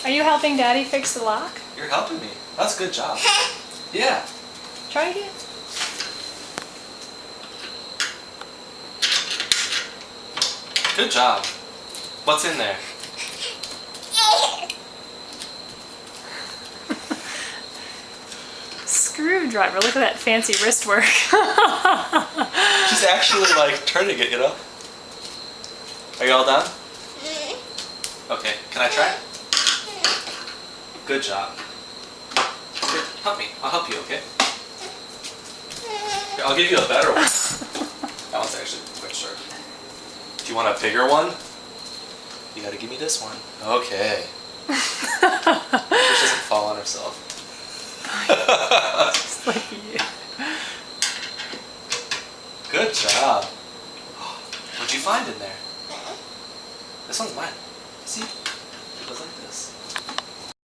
Are you helping Daddy fix the lock? You're helping me. That's a good job. Yeah. Try again. Good job. What's in there? Screwdriver. Look at that fancy wrist work. She's actually like turning it, you know? Are you all done? Okay, can I try? Good job. Here, help me. I'll help you, okay? Here, I'll give you a better one. That one's actually quite sharp. Do you want a bigger one? You gotta give me this one. Okay. She doesn't fall on herself. Just like you. Good job. What'd you find in there? This one's mine. See?